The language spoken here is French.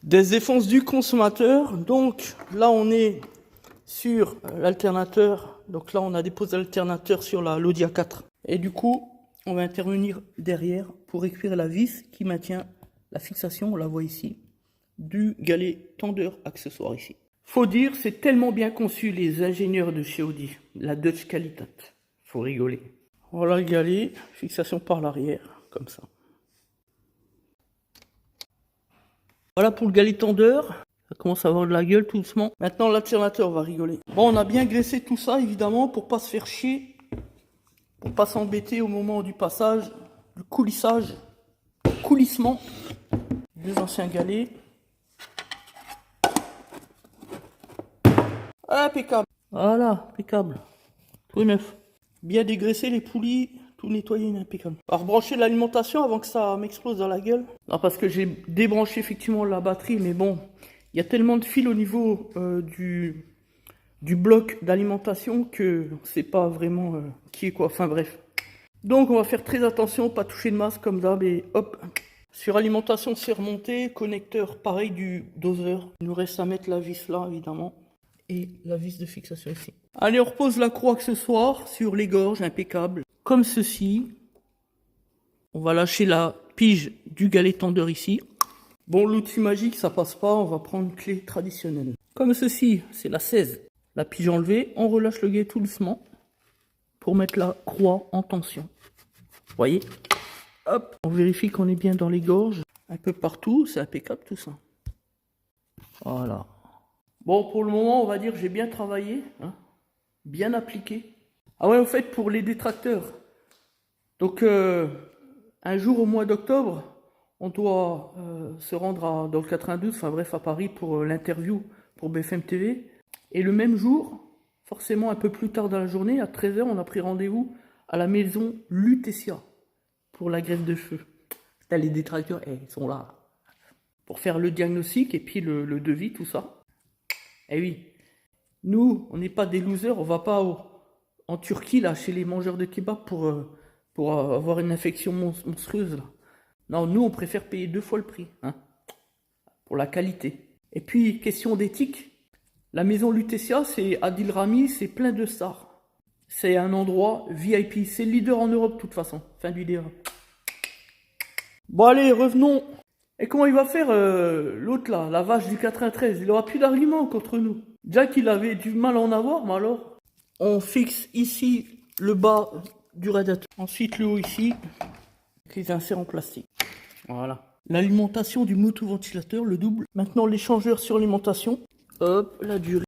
Des défenses du consommateur. Donc là on est sur l'alternateur. Donc là on a déposé l'alternateur sur la Lodia 4. Et du coup on va intervenir derrière pour récupérer la vis qui maintient la fixation, on la voit ici, du galet tendeur accessoire ici. Faut dire, c'est tellement bien conçu les ingénieurs de chez Audi, la Dutch Qualitat. Faut rigoler. Voilà le galet, fixation par l'arrière, comme ça. Voilà pour le galet tendeur. Ça commence à avoir de la gueule tout doucement. Maintenant l'alternateur va rigoler. Bon, on a bien graissé tout ça évidemment pour pas se faire chier, pour pas s'embêter au moment du passage, du coulissage, coulissement des anciens galets. Impeccable. Voilà, impeccable. Tout neuf. Bien dégraisser les poulies, tout nettoyer, impeccable. Alors brancher l'alimentation avant que ça m'explose dans la gueule. Non, parce que j'ai débranché effectivement la batterie, mais bon, il y a tellement de fils au niveau du bloc d'alimentation que on sait pas vraiment qui est quoi. Enfin bref. Donc on va faire très attention, pas toucher de masse comme d'hab et hop. Sur alimentation c'est remonté, connecteur pareil du doseur. Il nous reste à mettre la vis là évidemment. Et la vis de fixation ici. Allez, on repose la croix accessoire sur les gorges, impeccable. Comme ceci. On va lâcher la pige du galet tendeur ici. Bon, l'outil magique, ça passe pas, on va prendre une clé traditionnelle. Comme ceci, c'est la 16. La pige enlevée, on relâche le galet tout doucement pour mettre la croix en tension. Vous voyez? Hop, on vérifie qu'on est bien dans les gorges. Un peu partout, c'est impeccable tout ça. Voilà. Bon, pour le moment, on va dire que j'ai bien travaillé, hein, bien appliqué. Ah ouais, au fait, pour les détracteurs. Donc, un jour au mois d'octobre, on doit se rendre dans le 92, enfin bref, à Paris pour l'interview pour BFM TV. Et le même jour, forcément un peu plus tard dans la journée, à 13h, on a pris rendez-vous à la maison Lutetia pour la greffe de cheveux. Là, les détracteurs, ils sont là pour faire le diagnostic et puis le devis, tout ça. Eh oui, nous, on n'est pas des losers, on va pas en Turquie, là, chez les mangeurs de kebab pour avoir une infection monstrueuse, là. Non, nous, on préfère payer 2 fois le prix, hein, pour la qualité. Et puis, question d'éthique, la maison Lutetia, c'est Adil Rami, c'est plein de stars. C'est un endroit VIP, c'est le leader en Europe, de toute façon. Fin du débat. Bon, allez, revenons. Et comment il va faire l'autre là, la vache du 93? Il aura plus d'arguments contre nous. Déjà qu'il avait du mal à en avoir, mais alors. On fixe ici le bas du radiateur. Ensuite le haut ici, qu'ils insèrent en plastique. Voilà. L'alimentation du motoventilateur, le double. Maintenant l'échangeur sur alimentation. Hop, la durée.